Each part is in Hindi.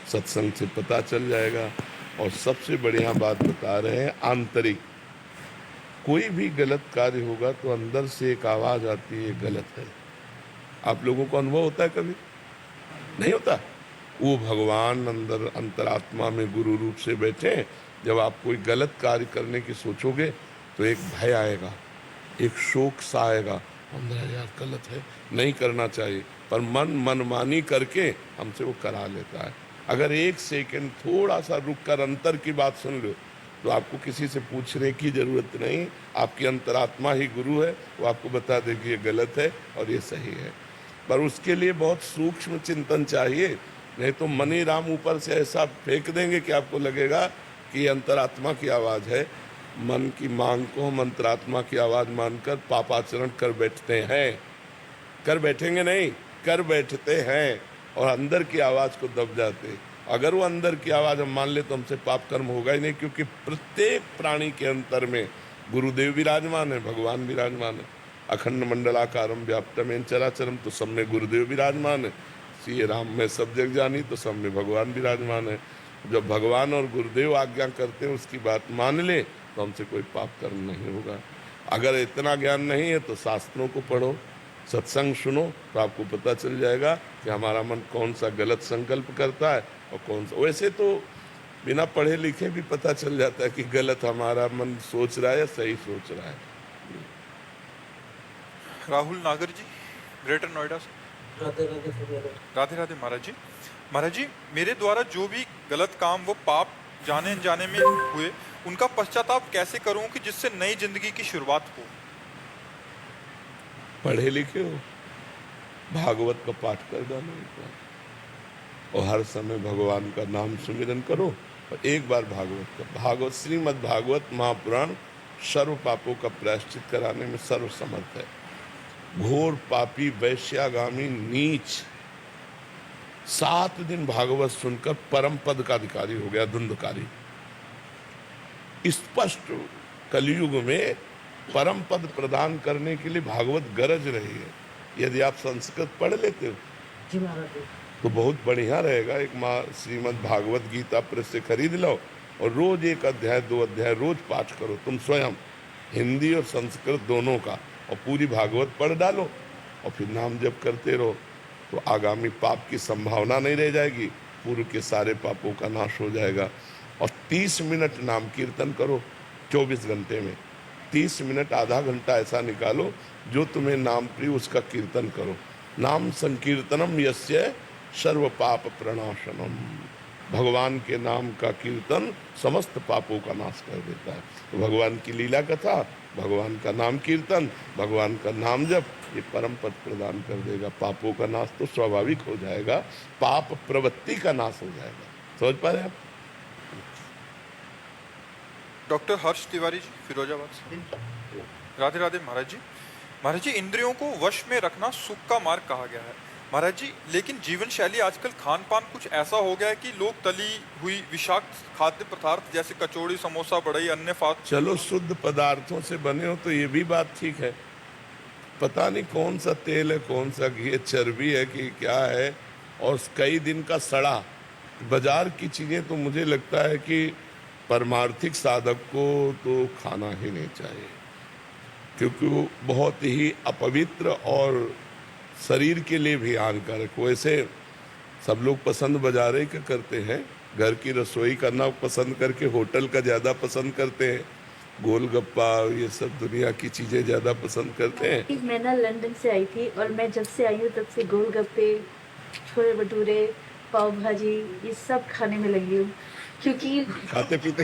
सत्संग से पता चल जाएगा। और सबसे बढ़िया बात बता रहे हैं, आंतरिक कोई भी गलत कार्य होगा तो अंदर से एक आवाज आती है, गलत है। आप लोगों को अनुभव होता है कभी? नहीं होता? वो भगवान अंदर अंतरात्मा में गुरु रूप से बैठे। जब आप कोई गलत कार्य करने की सोचोगे तो एक भय आएगा, एक शोक सा आएगा, अंदर यार गलत है, नहीं करना चाहिए, पर मनमानी करके हमसे वो करा लेता है। अगर एक सेकंड थोड़ा सा रुक कर अंतर की बात सुन लो तो आपको किसी से पूछने की जरूरत नहीं, आपकी अंतरात्मा ही गुरु है, वो आपको बता देगी ये गलत है और ये सही है। पर उसके लिए बहुत सूक्ष्म चिंतन चाहिए, नहीं तो मनी राम ऊपर से ऐसा फेंक देंगे कि आपको लगेगा कि ये अंतरात्मा की आवाज है। मन की मांग को हम अंतरात्मा की आवाज मानकर पापाचरण कर बैठते हैं। कर बैठेंगे नहीं, कर बैठते हैं और अंदर की आवाज को दब जाते। अगर वो अंदर की आवाज हम मान ले तो हमसे पाप कर्म होगा ही नहीं, क्योंकि प्रत्येक प्राणी के अंतर में गुरुदेव विराजमान है, भगवान विराजमान है। अखंड मंडलाकारम व्याप्तमेन चराचरम, तो सब में गुरुदेव विराजमान है। श्री राम में सब जग जानी, तो सब में भगवान विराजमान है। जब भगवान और गुरुदेव आज्ञा करते हैं, उसकी बात मान ले तो हमसे कोई पाप कर्म नहीं होगा। अगर इतना ज्ञान नहीं है तो शास्त्रों को पढ़ो, सत्संग सुनो, तो आपको पता चल जाएगा कि हमारा मन कौन सा गलत संकल्प करता है और कौन सा। वैसे तो बिना पढ़े लिखे भी पता चल जाता है कि गलत हमारा मन सोच रहा है या सही सोच रहा है। राहुल नागर जी, ग्रेटर नोएडा से। राधे राधे महाराज जी। महाराज जी, मेरे द्वारा जो भी गलत काम वो पाप जाने अनजाने में हुए, उनका पश्चाताप कैसे करूं कि जिससे नई जिंदगी की शुरुआत हो? पढ़े लिखे हो, भागवत का पाठ कर डालो और हर समय भगवान का नाम सुमिरन करो। और एक बार भागवत श्रीमद् भागवत महापुराण सर्व पापों का प्रायश्चित कराने में सर्व समर्थ है। घोर पापी वैश्यागामी नीच 7 दिन भागवत सुनकर परम पद का अधिकारी हो गया, धुंधकारी। स्पष्ट कलयुग में परम पद प्रदान करने के लिए भागवत गरज रही है। यदि आप संस्कृत पढ़ लेते हो जी महाराज, तो बहुत बढ़िया रहेगा। एक श्रीमद् भागवत गीता प्रेस से खरीद लो और रोज 1 अध्याय 2 अध्याय रोज पाठ करो, तुम स्वयं, हिंदी और संस्कृत दोनों का, और पूरी भागवत पढ़ डालो और फिर नाम जप करते रहो, तो आगामी पाप की संभावना नहीं रह जाएगी, पूर्व के सारे पापों का नाश हो जाएगा। और 30 मिनट नाम कीर्तन करो 24 घंटे में। 30 मिनट, आधा घंटा ऐसा निकालो जो तुम्हें नाम प्रिय, उसका कीर्तन करो। नाम संकीर्तनम यस्य सर्व पाप प्रणाशनम। भगवान के नाम का कीर्तन समस्त पापों का नाश कर देता है। तो भगवान की लीला कथा, भगवान का नाम कीर्तन, भगवान का नाम जप, ये परम पद प्रदान कर देगा। पापों का नाश तो स्वाभाविक हो जाएगा, पाप प्रवृत्ति का नाश हो जाएगा। समझ पा रहे आप? डॉक्टर हर्ष तिवारी जी, फिरोजाबाद से। राधे राधे महाराज जी। महाराज जी, इंद्रियों को वश में रखना सुख का मार्ग कहा गया है महाराज जी, लेकिन जीवन शैली आजकल खान पान कुछ ऐसा हो गया है कि लोग तली हुई विषाक्त खाद्य पदार्थ जैसे कचौड़ी, समोसा, बढ़ई, अन्य चलो शुद्ध पदार्थों से बने हो तो ये भी बात ठीक है। पता नहीं कौन सा तेल है, कौन सा घी है, चर्बी है कि क्या है, और कई दिन का सड़ा। बाजार की चीजें तो मुझे लगता है कि परमार्थिक साधक को तो खाना ही नहीं चाहिए, क्योंकि वो बहुत ही अपवित्र और शरीर के लिए भी हानिकारक। वैसे सब लोग पसंद बाजारे का करते हैं, घर की रसोई करना पसंद करके होटल का ज़्यादा पसंद करते हैं, गोलगप्पा ये सब दुनिया की चीज़ें ज़्यादा पसंद करते हैं। मैं ना लंदन से आई थी और मैं जब से आई हूँ तब से गोलगप्पे, छोले भटूरे, पाव भाजी ये सब खाने में लगी हूँ, क्योंकि खाते पीते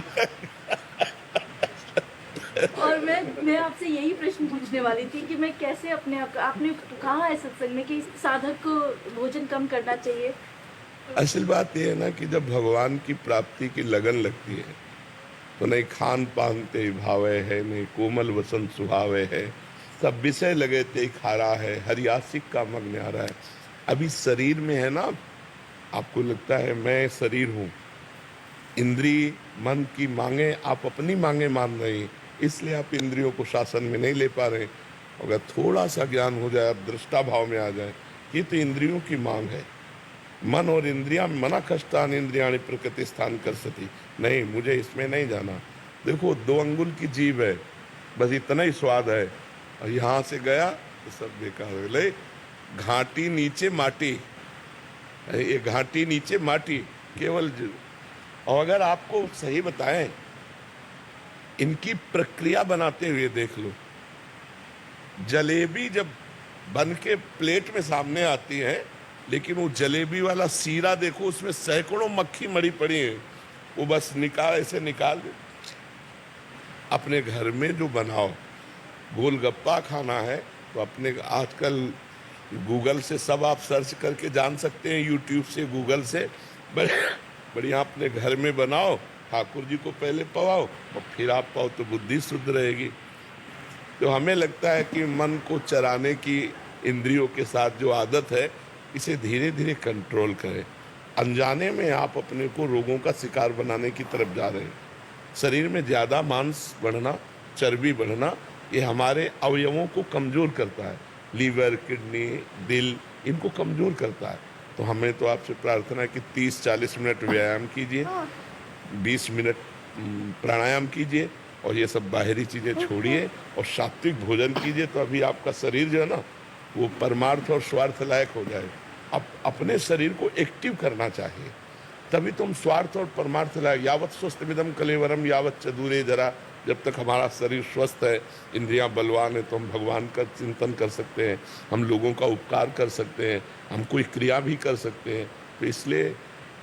और मैं आपसे यही प्रश्न पूछने वाली थी कि मैं कैसे अपने आप, आपने कहा है सत्संग में कि साधक को भोजन कम करना चाहिए। असल बात यह है ना कि जब भगवान की प्राप्ति की लगन लगती है तो नहीं खान पान ते भावे है, नहीं कोमल वसन सुहावे है, सब विषय लगे ते खारा है, हरियासिक का मग न्यारा है। अभी शरीर में है ना, आपको लगता है मैं शरीर हूँ, इंद्री मन की मांगे आप अपनी मांगे मान रही हैं, इसलिए आप इंद्रियों को शासन में नहीं ले पा रहे। अगर थोड़ा सा ज्ञान हो जाए, आप दृष्टा भाव में आ जाए, ये तो इंद्रियों की मांग है, मन और इंद्रियां मना कष्टान इंद्रियाणि प्रकृति स्थान कर सती, नहीं मुझे इसमें नहीं जाना। देखो 2 अंगुल की जीभ है, बस इतना ही स्वाद है, और यहाँ से गया तो सब बेकार हो गए। घाटी नीचे माटी, ये घाटी नीचे माटी केवल और अगर आपको सही बताएं, इनकी प्रक्रिया बनाते हुए देख लो। जलेबी जब बन के प्लेट में सामने आती है, लेकिन वो जलेबी वाला सीरा देखो, उसमें सैकड़ों मक्खी मरी पड़ी है, वो बस ऐसे निकाल दे। अपने घर में जो बनाओ, गोलगप्पा खाना है तो अपने आजकल गूगल से सब आप सर्च करके जान सकते हैं, यूट्यूब से, गूगल से, बढ़िया अपने घर में बनाओ, ठाकुर जी को पहले पवाओ और फिर आप पाओ तो बुद्धि शुद्ध रहेगी। तो हमें लगता है कि मन को चराने की इंद्रियों के साथ जो आदत है, इसे धीरे धीरे कंट्रोल करें। अनजाने में आप अपने को रोगों का शिकार बनाने की तरफ जा रहे हैं। शरीर में ज़्यादा मांस बढ़ना, चर्बी बढ़ना, ये हमारे अवयवों को कमज़ोर करता है। लीवर, किडनी, दिल, इनको कमज़ोर करता है। तो हमें तो आपसे प्रार्थना है कि 30-40 मिनट व्यायाम कीजिए, 20 मिनट प्राणायाम कीजिए, और ये सब बाहरी चीज़ें छोड़िए और सात्विक भोजन कीजिए। तो अभी आपका शरीर जो है ना, वो परमार्थ और स्वार्थ लायक हो जाए। अब अपने शरीर को एक्टिव करना चाहिए, तभी तुम स्वार्थ और परमार्थ लायक। यावत स्वस्थ विदम कलेवरम यावत च दूरे जरा, जब तक हमारा शरीर स्वस्थ है, इंद्रियां बलवान है, तो हम भगवान का चिंतन कर सकते हैं, हम लोगों का उपकार कर सकते हैं, हम कोई क्रिया भी कर सकते हैं। तो इसलिए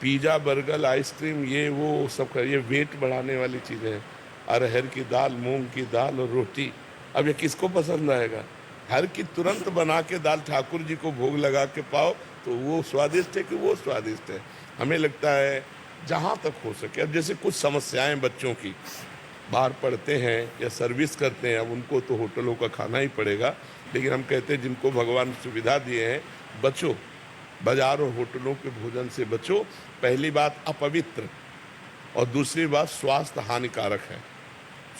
पिज़्ज़ा, बर्गर, आइसक्रीम, ये वो सब ये वेट बढ़ाने वाली चीज़ें हैं। अरहर की दाल, मूंग की दाल और रोटी, अब ये किसको पसंद आएगा? हर की तुरंत बना के दाल ठाकुर जी को भोग लगा के पाओ तो वो स्वादिष्ट है कि वो स्वादिष्ट है। हमें लगता है जहाँ तक हो सके, अब जैसे कुछ समस्याएं बच्चों की, बाहर पढ़ते हैं या सर्विस करते हैं, अब उनको तो होटलों का खाना ही पड़ेगा, लेकिन हम कहते हैं जिनको भगवान सुविधा दिए हैं, बचो, बाजार और होटलों के भोजन से बचो। पहली बात अपवित्र, और दूसरी बात स्वास्थ्य हानिकारक है,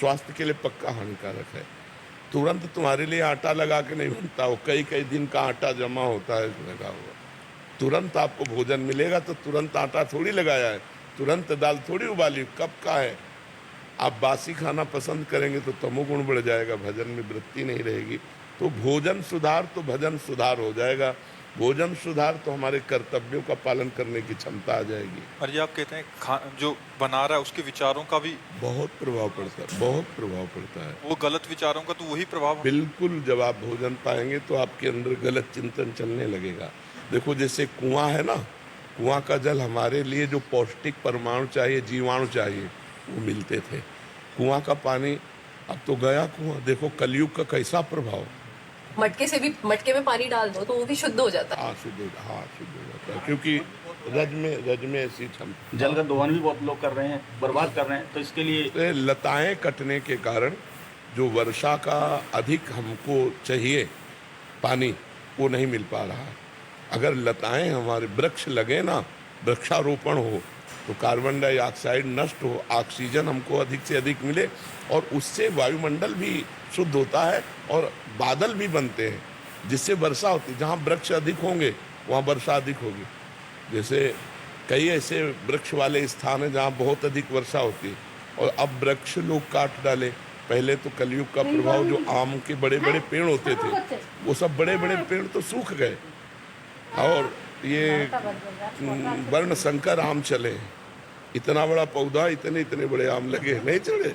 स्वास्थ्य के लिए पक्का हानिकारक है। तुरंत तुम्हारे लिए आटा लगा के नहीं बनता हो, कई कई दिन का आटा जमा होता है लगा हुआ। तुरंत आपको भोजन मिलेगा तो तुरंत आटा थोड़ी लगाया है, तुरंत दाल थोड़ी उबाली, कब का है। आप बासी खाना पसंद करेंगे तो तमोगुण बढ़ जाएगा, भजन में वृत्ति नहीं रहेगी। तो भोजन सुधार तो भजन सुधार हो जाएगा, भोजन सुधार तो हमारे कर्तव्यों का पालन करने की क्षमता आ जाएगी। और ये आप कहते हैं जो बना रहा है उसके विचारों का भी बहुत प्रभाव पड़ता है, बहुत प्रभाव पड़ता है। वो गलत विचारों का तो वही प्रभाव। बिल्कुल, जब आप भोजन पाएंगे तो आपके अंदर गलत चिंतन चलने लगेगा। देखो जैसे कुआं है ना, कुआं का जल हमारे लिए जो पौष्टिक परमाणु चाहिए, जीवाणु चाहिए, वो मिलते थे। कुआं का पानी अब तो गया कुआं। देखो कलयुग का कैसा प्रभाव। मटके से भी, मटके में पानी डाल दो तो वो भी शुद्ध हो जाता है। हाँ शुद्ध हो जाता है, क्योंकि रज में ऐसी क्षमता। जल का दोहन भी बहुत लोग कर रहे हैं, बर्बाद कर रहे हैं, तो इसके लिए लताएं कटने के कारण जो वर्षा का अधिक हमको चाहिए पानी, वो नहीं मिल पा रहा है। अगर लताएं हमारे वृक्ष लगे ना, वृक्षारोपण हो, तो कार्बन डाइऑक्साइड नष्ट हो, ऑक्सीजन हमको अधिक से अधिक मिले, और उससे वायुमंडल भी शुद्ध होता है और बादल भी बनते हैं, जिससे वर्षा होती है। जहाँ वृक्ष अधिक होंगे वहाँ वर्षा अधिक होगी। जैसे कई ऐसे वृक्ष वाले स्थान हैं जहाँ बहुत अधिक वर्षा होती है, और अब वृक्ष लोग काट डाले। पहले तो कलयुग का प्रभाव, जो आम के बड़े बड़े पेड़ होते थे, वो सब बड़े बड़े पेड़ तो सूख गए, और ये वर्ण संकर आम चले। इतना बड़ा पौधा, इतने इतने बड़े आम लगे, नहीं चले।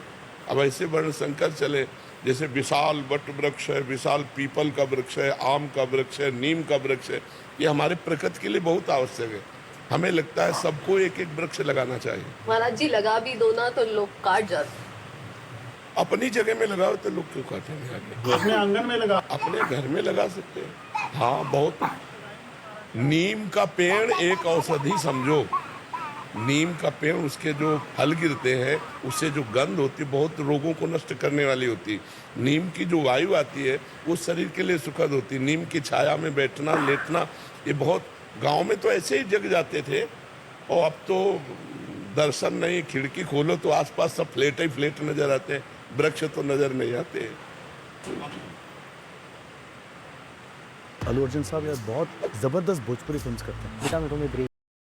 अब ऐसे वर्ण संकर चले, जैसे विशाल वट वृक्ष है, विशाल पीपल का वृक्ष है, आम का वृक्ष है, नीम का वृक्ष है। ये हमारे प्रकृति के लिए बहुत आवश्यक है। हमें लगता है सबको एक एक वृक्ष लगाना चाहिए। महाराज जी लगा भी दो ना तो लोग काट जाते। अपनी जगह में लगाओ तो लोग क्यों काटेंगे? अपने आंगन में लगा, अपने घर में लगा सकते हैं। हाँ, बहुत। नीम का पेड़ एक औषधि समझो। नीम का पेड़, उसके जो फल गिरते हैं, उससे जो गंध होती है, बहुत रोगों को नष्ट करने वाली होती है। नीम की जो वायु आती है, वो शरीर के लिए सुखद होती है। नीम की छाया में बैठना, लेटना, ये बहुत, गांव में तो ऐसे ही जग जाते थे, और अब तो दर्शन नहीं, खिड़की खोलो तो आसपास सब फ्लैट ही फ्लैट नजर आते हैं, वृक्ष तो नजर नहीं आते। अल्लू अर्जुन साहब यार बहुत ज़बरदस्त भोजपुरी फिल्म्स करते हैं। बेटा मेरे को